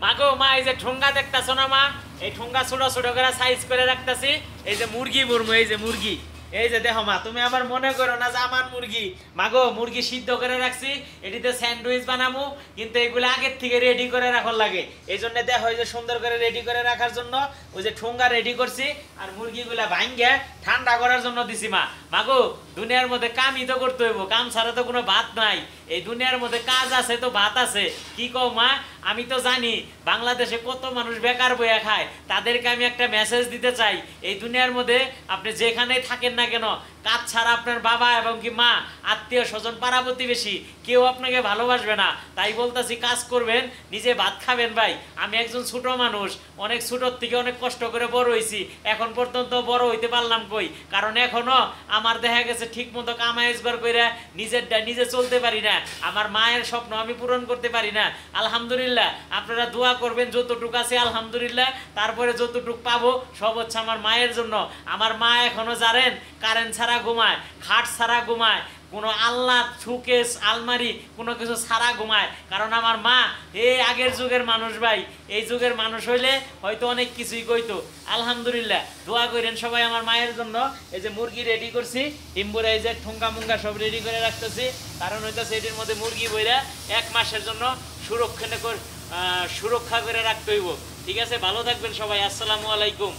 মাগো মা এই যে ঠোঙ্গা দেখতাছো না মা, এই ঠোঙ্গা ছোট ছোট করে সাইজ করে রাখতাছি। এই যে মুরগি মুরমু, এই যে মুরগি, এই যে দেখো মা, তুমি আবার মনে করো না যে আমার মুরগি। মাগো মুরগি সিদ্ধ করে রাখছি, এটিতে স্যান্ডউইচ বানাবো, কিন্তু এগুলো আগের থেকে রেডি করে রাখার লাগে। এই জন্য দেখো এই যে সুন্দর করে রেডি করে রাখার জন্য ওই যে ঠোঙ্গা রেডি করছি, আর মুরগিগুলা ভাঙ্গে ঠান্ডা করার জন্য দিছি মা। মাগো দুনিয়ার মধ্যে কামই তো করতে হইব, কাম ছাড়া তো কোনো ভাত নাই। এই দুনিয়ার মধ্যে কাজ আছে তো ভাত আছে, কি কও মা? আমি তো জানি বাংলাদেশে কত মানুষ বেকার বইয়া খায়, তাদেরকে আমি একটা মেসেজ দিতে চাই। এই দুনিয়ার মধ্যে আপনি যেখানেই থাকেন না কেন, কাজ ছাড়া আপনার বাবা এবং কি মা, আত্মীয় স্বজন, পাড়া প্রতিবেশী কেউ আপনাকে ভালোবাসবে না। তাই বলতেছি কাজ করবেন, নিজে ভাত খাবেন ভাই। আমি একজন ছোট মানুষ, অনেক ছোটোর থেকে অনেক কষ্ট করে বড় হয়েছি, এখন পর্যন্ত বড় হইতে পারলাম কই? কারণ এখনো আমার দেখা গেছে ঠিক মতো কামাই রোজগার করে নিজেরটা নিজে চলতে পারি না। আমার মায়ের স্বপ্ন আমি পূরণ করতে পারি না। আলহামদুলিল্লাহ আপনারা দোয়া করবেন, যতটুকু আছে আলহামদুলিল্লাহ, তারপরে যতটুকু পাবো সব হচ্ছে আমার মায়ের জন্য। আমার মা এখনো জানেন কারেন্ট ছাড়া ঘুমায়, খাট ছাড়া ঘুমায়, কোনো আল্লাহ সুকেস আলমারি কোনো কিছু ছাড়া ঘুমায়। কারণ আমার মা এই আগের যুগের মানুষ ভাই, এই যুগের মানুষ হইলে হয়তো অনেক কিছুই কইতো। আলহামদুলিল্লাহ দোয়া করেন সবাই আমার মায়ের জন্য। এই যে মুরগি রেডি করছি, ইম্বুরা এই যে ঠুঙ্গা মুঙ্গা সব রেডি করে রাখতেছি, কারণ হইতেছে এটির মধ্যে মুরগি বইরা 1 মাসের জন্য সুরক্ষা করে রাখতে হইব। ঠিক আছে, ভালো থাকবেন সবাই, আসসালামু আলাইকুম।